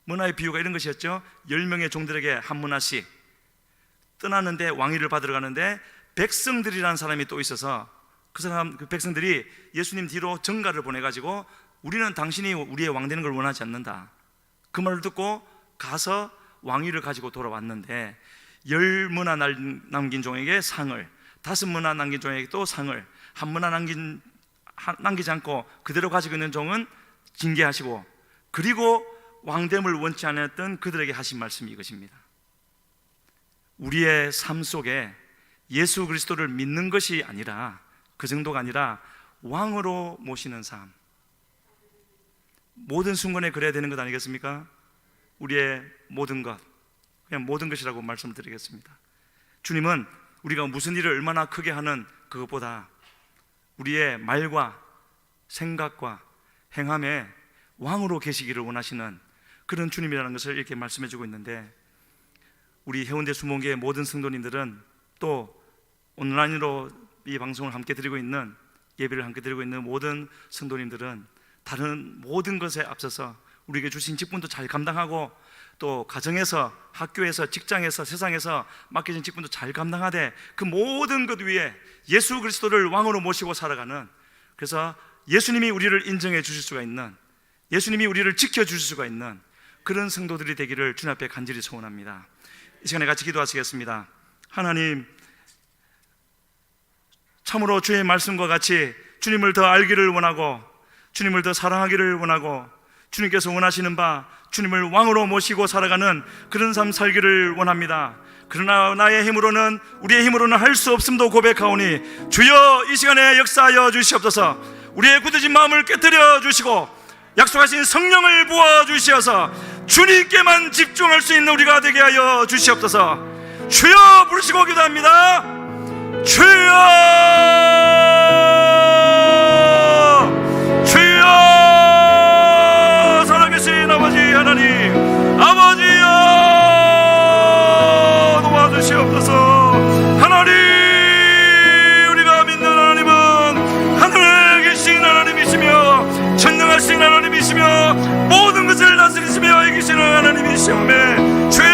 머나의 비유가 이런 것이었죠. 10명의 종들에게 한 머나씩 떠나는데, 왕위를 받으러 가는데 백성들이라는 사람이 또 있어서 그 백성들이 예수님 뒤로 전가를 보내가지고 우리는 당신이 우리의 왕 되는 걸 원하지 않는다. 그 말을 듣고 가서 왕위를 가지고 돌아왔는데, 10머나 남긴 종에게 상을, 5머나 남긴 종에게 또 상을, 1머나 남기지 않고 그대로 가지고 있는 종은 징계하시고, 그리고 왕됨을 원치 않았던 그들에게 하신 말씀이 이것입니다. 우리의 삶 속에 예수 그리스도를 믿는 것이 아니라, 그 정도가 아니라 왕으로 모시는 삶, 모든 순간에 그래야 되는 것 아니겠습니까? 우리의 모든 것, 그냥 모든 것이라고 말씀드리겠습니다. 주님은 우리가 무슨 일을 얼마나 크게 하는 그것보다 우리의 말과 생각과 행함에 왕으로 계시기를 원하시는 그런 주님이라는 것을 이렇게 말씀해 주고 있는데, 우리 해운대 수목교의 모든 성도님들은, 또 온라인으로 이 방송을 함께 드리고 있는, 예배를 함께 드리고 있는 모든 성도님들은 다른 모든 것에 앞서서 우리에게 주신 직분도 잘 감당하고, 또 가정에서, 학교에서, 직장에서, 세상에서 맡겨진 직분도 잘 감당하되, 그 모든 것 위에 예수 그리스도를 왕으로 모시고 살아가는, 그래서 예수님이 우리를 인정해 주실 수가 있는, 예수님이 우리를 지켜주실 수가 있는 그런 성도들이 되기를 주님 앞에 간절히 소원합니다. 이 시간에 같이 기도하시겠습니다. 하나님, 참으로 주의 말씀과 같이 주님을 더 알기를 원하고, 주님을 더 사랑하기를 원하고, 주님께서 원하시는 바 주님을 왕으로 모시고 살아가는 그런 삶 살기를 원합니다. 그러나 나의 힘으로는, 우리의 힘으로는 할 수 없음도 고백하오니, 주여 이 시간에 역사하여 주시옵소서. 우리의 굳어진 마음을 깨뜨려 주시고 약속하신 성령을 부어 주시어서 주님께만 집중할 수 있는 우리가 되게 하여 주시옵소서. 주여 부르시고 기도합니다. 주여, 주여, 살아계신 아버지 하나님, 아버지여 도와주시옵소서. 하나님, 우리가 믿는 하나님은 하늘에 계신 하나님이시며 전능하신 하나님이시며 모든 것을 다스리시며 이기시는 하나님이시오매, 주여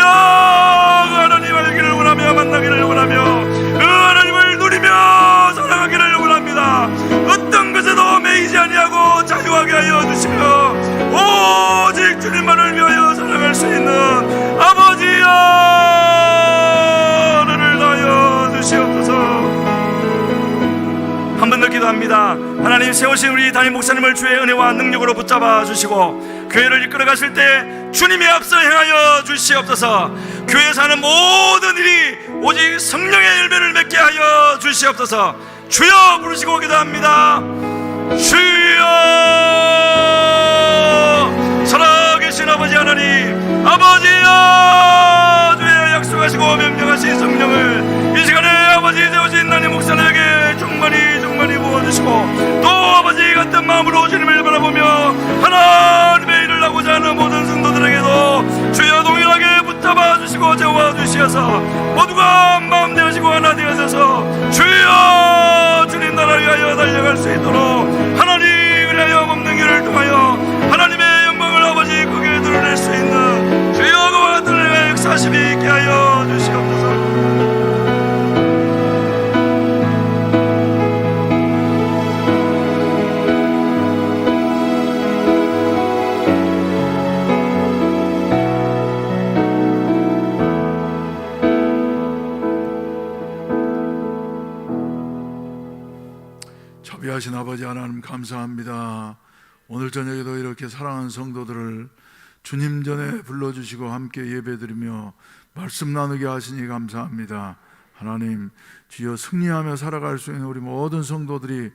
그 하나님 알기를 원하며 만나기를 원하며 그 하나님을 누리며 살아가기를 원합니다. 어떤 것에도 매이지 아니하고 자유하게 하여 주시며 오직 주님만을 위하여 살아갈 수 있는 아버지여 너를 하여 주시옵소서. 한 번 더 기도합니다. 하나님, 세우신 우리 담임 목사님을 주의 은혜와 능력으로 붙잡아 주시고 교회를 이끌어 가실 때 주님의 앞서 행하여 주시옵소서. 교회에서 하는 모든 일이 오직 성령의 열매를 맺게 하여 주시옵소서. 주여 부르시고 기도합니다. 주여, 살아계신 아버지 하나님, 아버지여, 주의 약속하시고 명령하신 성령을 이 시간에 아버지 세우신 나님 목사님에게 충만히 부어주시고, 또 아버지 같은 마음으로 주님을 바라보며 하나님의 일을 하고자 하는 모든 성도들에게도 주여 동일하게 붙잡아 주시고 재워 주시어서 모두가 마음 되어지고 하나 되어져서 주여 주님 나라 위하여 달려갈 수 있도록 하나님을 위하여 먹는 길을 통하여 하나님의 영광을 아버지 크게 드러낼 수 있는 주여 그와 같은 은혜의 역사심이 있게 하여 주시옵소서. 자비하신 아버지 하나님 감사합니다. 오늘 저녁에도 이렇게 사랑하는 성도들을 주님 전에 불러주시고 함께 예배드리며 말씀 나누게 하시니 감사합니다. 하나님, 주여 승리하며 살아갈 수 있는 우리 모든 성도들이